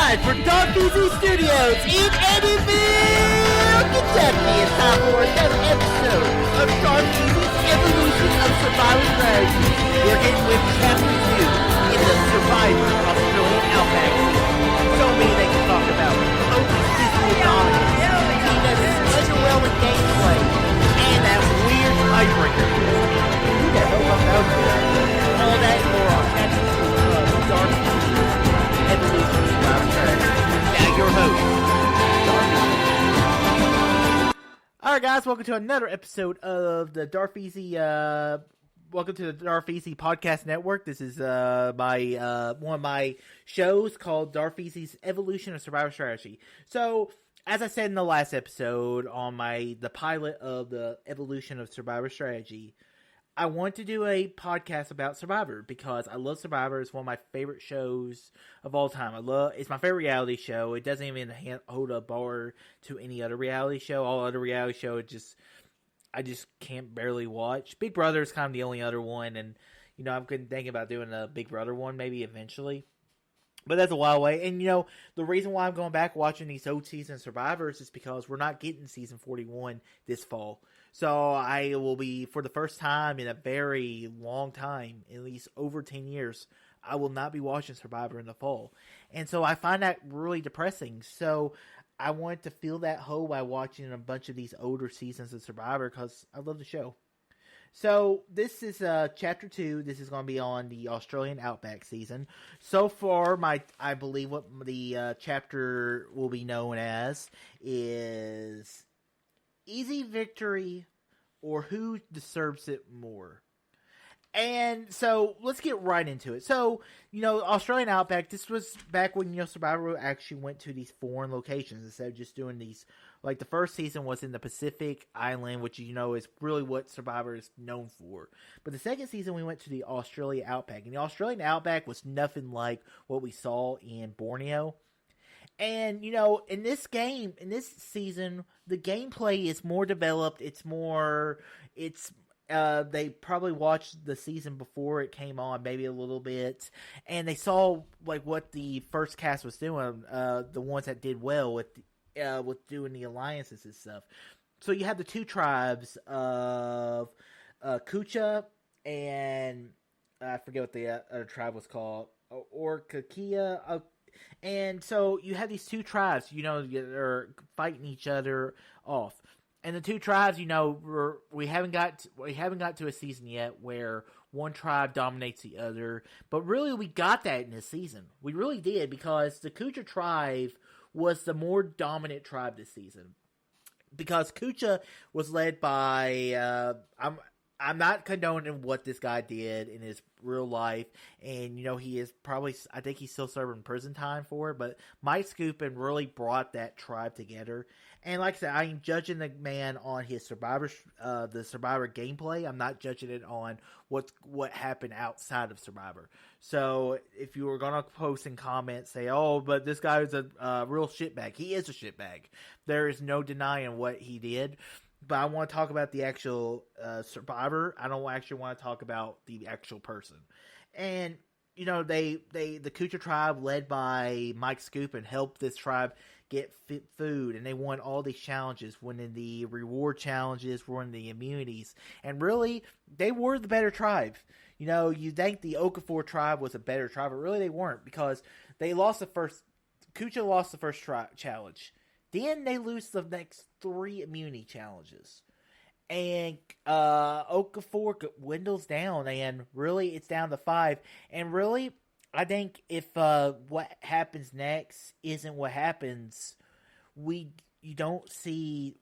Live from Dark Easy Studios in Eddyville, Kentucky. It's time for another episode of Dark Easy's Evolution of Survivor Strategy. We're in with Chapter 2 in the Survivor Australian Outback season. So many things to talk about. Open physical dominance, team that is underwhelming gameplay, and that weird tiebreaker. Who the hell was out there? All that and more on Chapter 2 of Dark Easy Evolution of Survivor Strategy. Now your host, Alright guys, welcome to another episode of the welcome to the Darfeasy Podcast Network. This is my one of my shows called Darfeasy's Evolution of Survivor Strategy. So, as I said in the last episode on the pilot of the Evolution of Survivor Strategy, I want to do a podcast about Survivor because I love Survivor. It's one of my favorite shows of all time. It's my favorite reality show. It doesn't even hold a bar to any other reality show. All other reality shows, I just can't barely watch. Big Brother is kind of the only other one, and I'm thinking about doing a Big Brother one maybe eventually. But that's a while away. And, the reason why I'm going back watching these old season Survivors is because we're not getting season 41 this fall. So I will be, for the first time in a very long time, at least over 10 years, I will not be watching Survivor in the fall. And so I find that really depressing. So I wanted to fill that hole by watching a bunch of these older seasons of Survivor because I love the show. So, this is Chapter 2. This is going to be on the Australian Outback season. So far, I believe what the chapter will be known as is Easy Victory or Who Deserves It More. And so, let's get right into it. So, Australian Outback, this was back when, Survivor actually went to these foreign locations instead of just doing these. Like, the first season was in the Pacific Island, which, is really what Survivor is known for. But the second season, we went to the Australia Outback. And the Australian Outback was nothing like what we saw in Borneo. And, in this season, the gameplay is more developed. They probably watched the season before it came on, maybe a little bit. And they saw, what the first cast was doing, the ones that did well with doing the alliances and stuff. So you have the two tribes of Kucha and I forget what the other tribe was called, Orkakia. And so you have these two tribes, they're fighting each other off. And the two tribes, we haven't got to a season yet where one tribe dominates the other. But really, we got that in this season. We really did, because the Kucha tribe was the more dominant tribe this season. Because Kucha was led by, I'm not condoning what this guy did in his real life, and he is probably, I think he's still serving prison time for it, but Mike Scoopin really brought that tribe together. And like I said, I'm judging the man on his the Survivor gameplay. I'm not judging it on what happened outside of Survivor. So if you were gonna post in comments, say, "Oh, but this guy is a real shitbag," he is a shitbag. There is no denying what he did. But I want to talk about the actual Survivor. I don't actually want to talk about the actual person. And the Kucha tribe, led by Mike Scoopin, helped this tribe get food, and they won all these challenges, winning the reward challenges, winning the immunities, and really, they were the better tribe. You think the Okafor tribe was a better tribe, but really they weren't, because they lost Kucha lost the first challenge. Then they lose the next 3 immunity challenges. And Okafor dwindles down, and really it's down to 5. And really, I think if what happens next isn't what happens, you don't see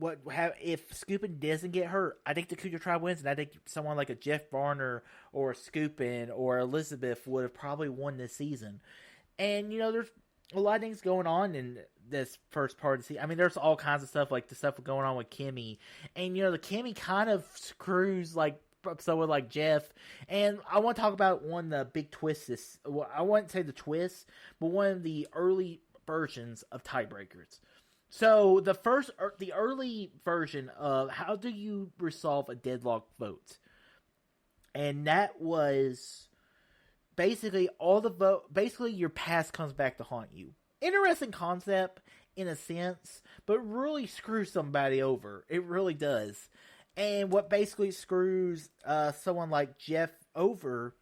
if Scoopin doesn't get hurt. I think the Kucha tribe wins, and I think someone like a Jeff Varner or a Scoopin or Elizabeth would have probably won this season. And there's a lot of things going on in this first part of the season. I mean, there's all kinds of stuff, like the stuff going on with Kimmy. And, the Kimmy kind of screws, someone like Jeff. And I want to talk about one of the big twists. I wouldn't say the twist, but one of the early versions of tiebreakers. So, the early version of how do you resolve a deadlock vote? And that was basically basically your past comes back to haunt you. Interesting concept in a sense, but really screws somebody over. It really does. And what basically screws someone like Jeff over,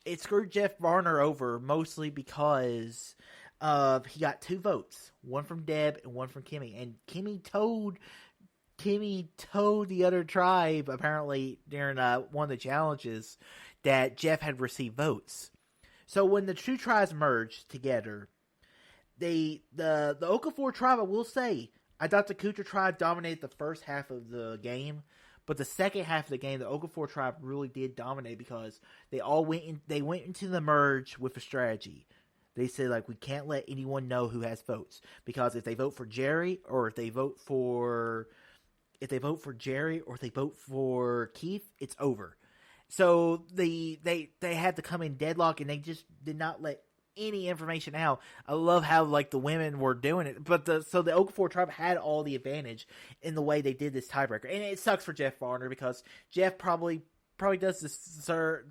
it screwed Jeff Varner over mostly because he got 2 votes, one from Deb and one from Kimmy, and Kimmy told the other tribe, apparently during one of the challenges, that Jeff had received votes. So when the 2 tribes merged together, the Okafor tribe, I will say, I thought the Kucha tribe dominated the first half of the game, but the second half of the game, the Okafor tribe really did dominate because they went into the merge with a strategy. They said, like, we can't let anyone know who has votes, because if they vote for Jerry, or if they vote for Keith, it's over. So they had to come in deadlock, and they just did not let any information out. I love how, like, the women were doing it, but the Okafor tribe had all the advantage in the way they did this tiebreaker, and it sucks for Jeff Varner because Jeff probably deserve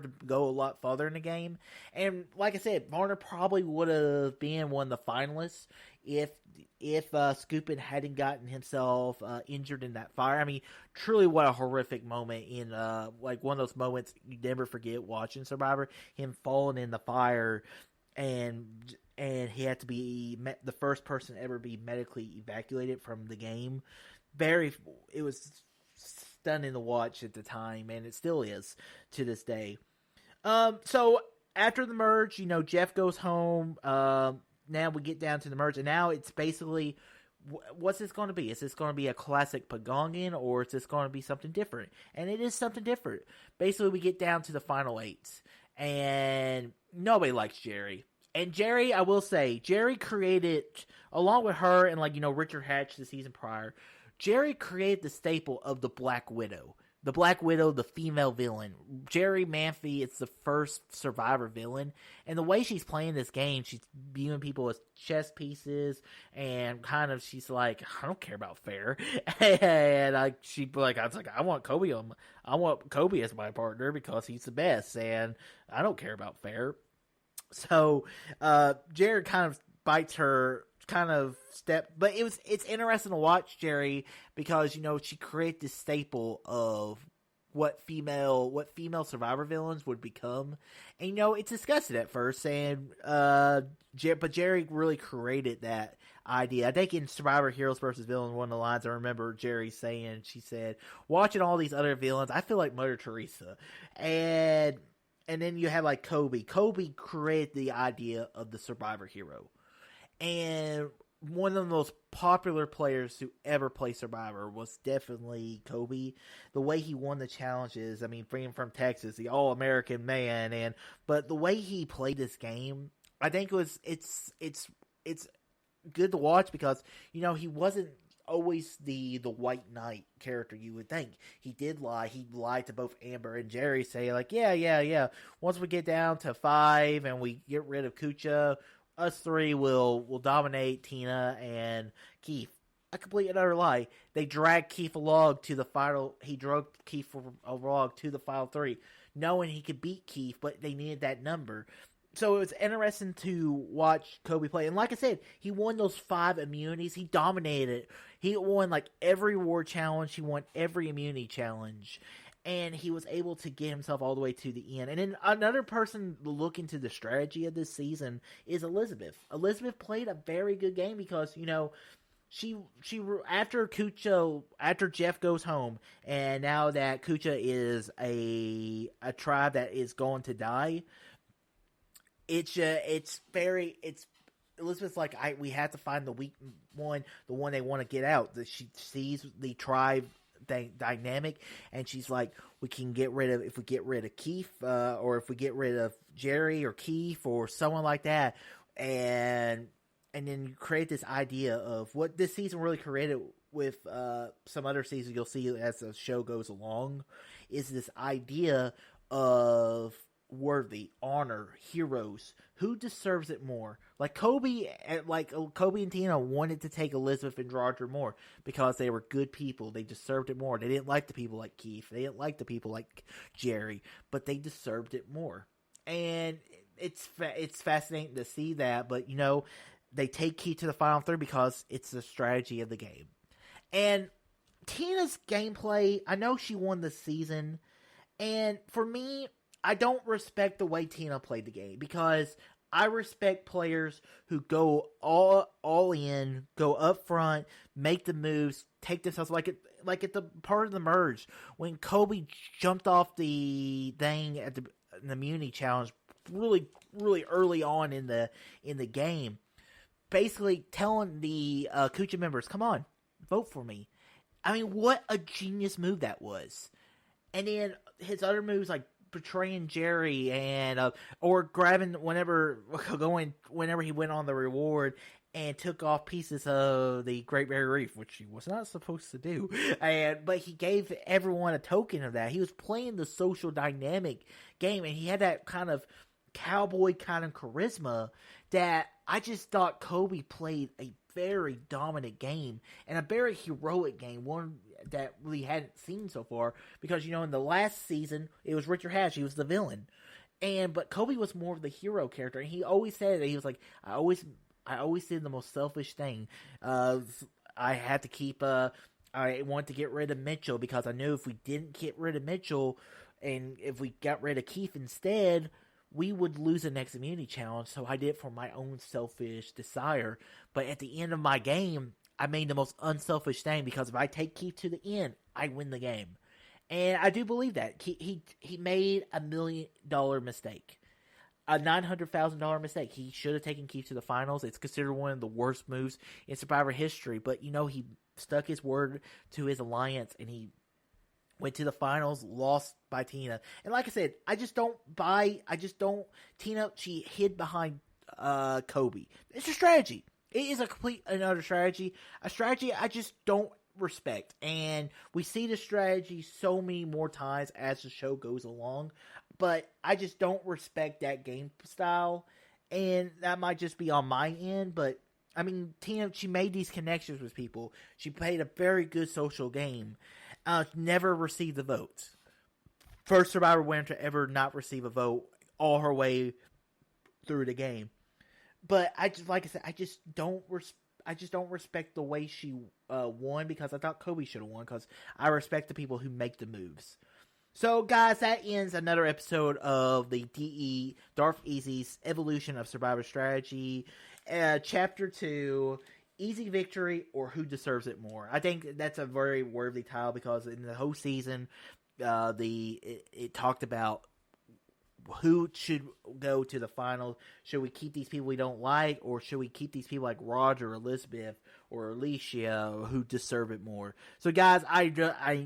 to go a lot further in the game. And like I said, Varner probably would have been one of the finalists if Skupin hadn't gotten himself injured in that fire. I mean, truly, what a horrific moment in like one of those moments you never forget watching Survivor. Him falling in the fire, and he had to be the first person to ever be medically evacuated from the game. It was stunning to watch at the time, and it still is to this day. So after the merge, Jeff goes home. Now we get down to the merge, and now it's basically, what's this going to be? Is this going to be a classic Pagongan, or is this going to be something different? And it is something different. Basically, we get down to the final 8, and nobody likes Jerry. And Jerry, I will say, Jerry created, along with her and Richard Hatch the season prior, Jerry created the staple of the Black Widow. The Black Widow, the female villain. Jerry Manfey is the first Survivor villain. And the way she's playing this game, she's viewing people as chess pieces. And she's like, I don't care about fair. And I want Kobe as my partner because he's the best. And I don't care about fair. So, Jerry kind of bites her step, but it's interesting to watch Jerry because she created this staple of what female Survivor villains would become, and it's disgusted at first, and but Jerry really created that idea. I think in Survivor Heroes versus Villains, one of the lines I remember Jerry saying, she said, watching all these other villains, I feel like Mother Teresa. And then you have like Kobe. Kobe created the idea of the Survivor hero. And one of the most popular players to ever play Survivor was definitely Kobe. The way he won the challenges, I mean, being from Texas, the All-American man, but the way he played this game, I think it's good to watch because he wasn't always the white knight character you would think. He did lie. He lied to both Amber and Jerry, say like, yeah. Once we get down to 5 and we get rid of Kucha, us 3 will dominate Tina and Keith. A complete and utter lie. They dragged Keith along to the final. He drove Keith along to the final 3, knowing he could beat Keith, but they needed that number. So it was interesting to watch Kobe play. And like I said, he won those 5 immunities. He dominated it. He won like every war challenge. He won every immunity challenge. And he was able to get himself all the way to the end. And then another person to look into the strategy of this season is Elizabeth. Elizabeth played a very good game because, she after Jeff goes home, and now that Kucha is a tribe that is going to die, Elizabeth's like, we have to find the weak one, the one they want to get out. That she sees the tribe dynamic, and she's like, if we get rid of Keith, or if we get rid of Jerry or Keith or someone like that, and then you create this idea of what this season really created with some other seasons you'll see as the show goes along, is this idea of worthy, honor, heroes. Who deserves it more? Like Kobe and Tina wanted to take Elizabeth and Roger more because they were good people. They deserved it more. They didn't like the people like Keith. They didn't like the people like Jerry, but they deserved it more. and it's fascinating to see that. But they take Keith to the final three because it's the strategy of the game. And Tina's gameplay, I know she won the season, and for me, I don't respect the way Tina played the game because I respect players who go all in, go up front, make the moves, take themselves like at the part of the merge when Kobe jumped off the thing at the immunity challenge really early on in the game, basically telling the Kucha members, "Come on, vote for me." I mean, what a genius move that was. And then his other moves like betraying Jerry and or grabbing whenever he went on the reward and took off pieces of the Great Barrier Reef, which he was not supposed to do. But he gave everyone a token of that. He was playing the social dynamic game, and he had that kind of cowboy kind of charisma that I just thought Kobe played a very dominant game and a very heroic game, one that we hadn't seen so far, because in the last season it was Richard Hatch, he was the villain, but Kobe was more of the hero character, and he always said that he was like, I always did the most selfish thing. I had to keep I wanted to get rid of Mitchell because I knew if we didn't get rid of Mitchell and if we got rid of Keith instead, we would lose the next immunity challenge, so I did it for my own selfish desire. But at the end of my game, I made the most unselfish thing, because if I take Keith to the end, I win the game. And I do believe that. He made $1 million mistake. A $900,000 mistake. He should have taken Keith to the finals. It's considered one of the worst moves in Survivor history. But, he stuck his word to his alliance, and he went to the finals, lost by Tina. And like I said, Tina, she hid behind Kobe. It's a strategy. It is a complete and utter strategy. A strategy I just don't respect. And we see the strategy so many more times as the show goes along. But I just don't respect that game style. And that might just be on my end. But, I mean, Tina, she made these connections with people. She played a very good social game. Never received the votes. First Survivor winner to ever not receive a vote all her way through the game. But I just don't respect the way she won, because I thought Kobe should have won, because I respect the people who make the moves. So, guys, that ends another episode of the DE Darth Easy's Evolution of Survivor Strategy, Chapter 2. Easy Victory or Who Deserves It More. I think that's a very worthy title, because in the whole season, it talked about who should go to the finals. Should we keep these people we don't like, or should we keep these people like Roger, Elizabeth, or Alicia, who deserve it more? So, guys, I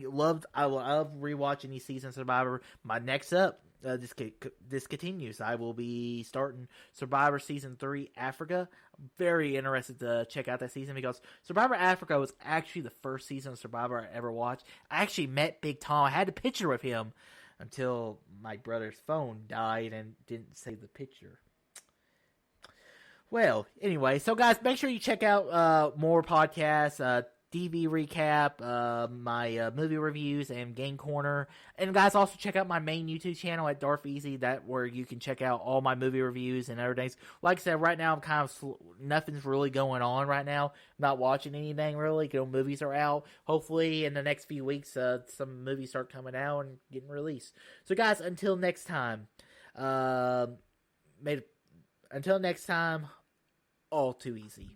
love rewatching these seasons of Survivor. My next up, this continues. I will be starting Survivor Season 3 Africa. Very interested to check out that season, because Survivor Africa was actually the first season of Survivor I ever watched. I actually met Big Tom. I had a picture with him until my brother's phone died and didn't save the picture. Well, anyway, so guys, make sure you check out more podcasts, DV recap, my movie reviews, and Game Corner. And guys, also check out my main YouTube channel at Darth Easy, where you can check out all my movie reviews and everything. Like I said, right now I'm kind of nothing's really going on right now. I'm not watching anything really. Movies are out. Hopefully in the next few weeks, some movies start coming out and getting released. So guys, until next time, all too easy.